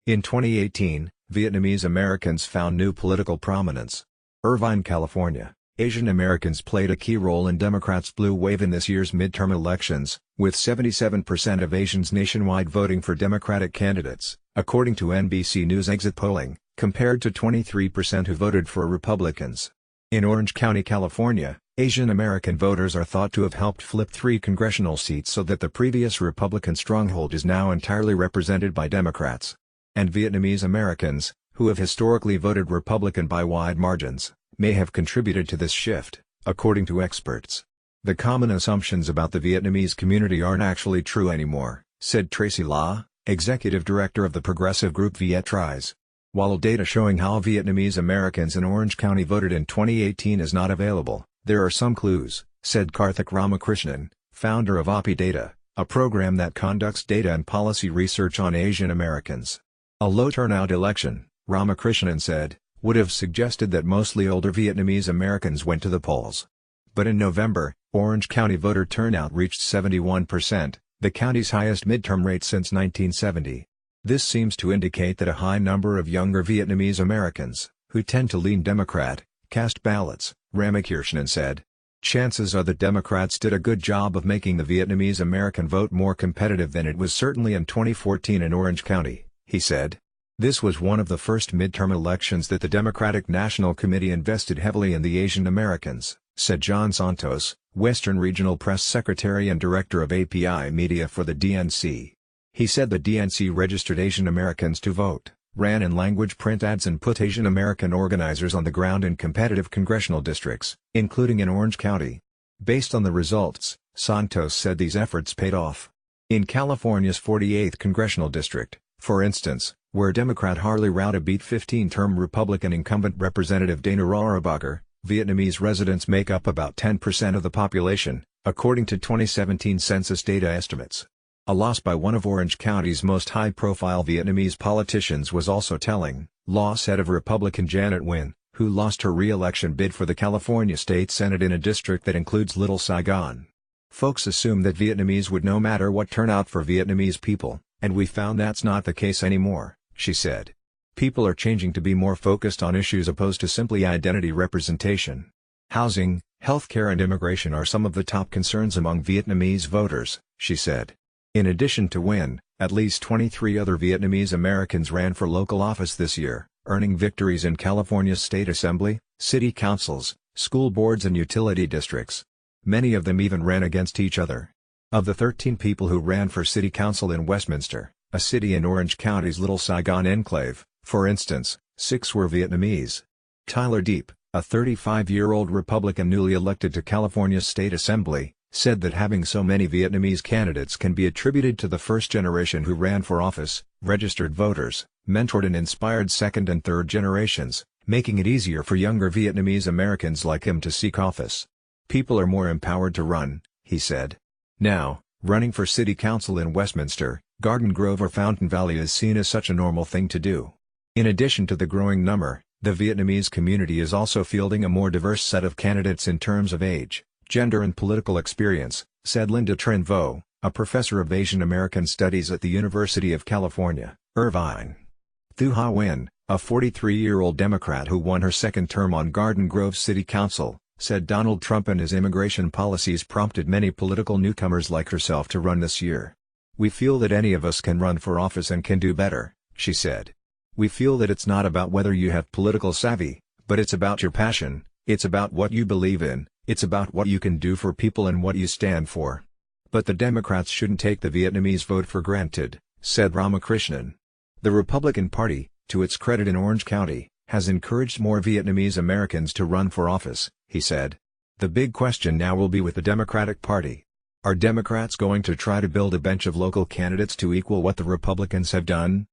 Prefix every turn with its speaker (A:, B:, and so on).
A: In 2018, Vietnamese Americans found new political prominence. Irvine, California. Asian Americans played a key role in Democrats' blue wave in this year's midterm elections, with 77% of Asians nationwide voting for Democratic candidates, according to NBC News exit polling, compared to 23% who voted for Republicans. In Orange County, California, Asian American voters are thought to have helped flip 3 congressional seats so that the previous Republican stronghold is now entirely represented by Democrats. And Vietnamese Americans, who have historically voted Republican by wide margins, may have contributed to this shift, according to experts. The common assumptions about the Vietnamese community aren't actually true anymore, said Tracy Law, executive director of the progressive group Vietrise. While data showing how Vietnamese Americans in Orange County voted in 2018 is not available, there are some clues, said Karthik Ramakrishnan, founder of API Data, a program that conducts data and policy research on Asian Americans. A low-turnout election, Ramakrishnan said, would have suggested that mostly older Vietnamese Americans went to the polls. But in November, Orange County voter turnout reached 71%, the county's highest midterm rate since 1970. This seems to indicate that a high number of younger Vietnamese Americans, who tend to lean Democrat, cast ballots, Ramakrishnan said. Chances are that Democrats did a good job of making the Vietnamese American vote more competitive than it was certainly in 2014 in Orange County, he said. This was one of the first midterm elections that the Democratic National Committee invested heavily in the Asian Americans, said John Santos, Western Regional Press Secretary and Director of API Media for the DNC. He said the DNC registered Asian Americans to vote, ran in language print ads and put Asian American organizers on the ground in competitive congressional districts, including in Orange County. Based on the results, Santos said these efforts paid off. In California's 48th congressional district, for instance, where Democrat Harley Rowda beat 15-term Republican incumbent Representative Dana Rohrabacher, Vietnamese residents make up about 10% of the population, according to 2017 census data estimates. A loss by one of Orange County's most high-profile Vietnamese politicians was also telling, Law said of Republican Janet Nguyen, who lost her re-election bid for the California State Senate in a district that includes Little Saigon. Folks assume that Vietnamese would no matter what turn out for Vietnamese people, and we found that's not the case anymore, she said. People are changing to be more focused on issues opposed to simply identity representation. Housing, healthcare and immigration are some of the top concerns among Vietnamese voters, she said. In addition to Nguyen, at least 23 other Vietnamese Americans ran for local office this year, earning victories in California's state assembly, city councils, school boards and utility districts. Many of them even ran against each other. Of the 13 people who ran for city council in Westminster, a city in Orange County's Little Saigon enclave, for instance, 6 were Vietnamese. Tyler Deep, a 35-year-old Republican newly elected to California's state assembly, said that having so many Vietnamese candidates can be attributed to the first generation who ran for office, registered voters, mentored and inspired second and third generations, making it easier for younger Vietnamese Americans like him to seek office. People are more empowered to run, he said. Now, running for city council in Westminster, Garden Grove or Fountain Valley is seen as such a normal thing to do. In addition to the growing number, the Vietnamese community is also fielding a more diverse set of candidates in terms of age, gender and political experience, said Linda Tran Vo, a professor of Asian American Studies at the University of California, Irvine. Thu Ha Nguyen, a 43-year-old Democrat who won her second term on Garden Grove City Council, said Donald Trump and his immigration policies prompted many political newcomers like herself to run this year. We feel that any of us can run for office and can do better, she said. We feel that it's not about whether you have political savvy, but it's about your passion, it's about what you believe in, it's about what you can do for people and what you stand for. But the Democrats shouldn't take the Vietnamese vote for granted, said Ramakrishnan. The Republican Party, to its credit in Orange County, has encouraged more Vietnamese Americans to run for office, he said. The big question now will be with the Democratic Party. Are Democrats going to try to build a bench of local candidates to equal what the Republicans have done?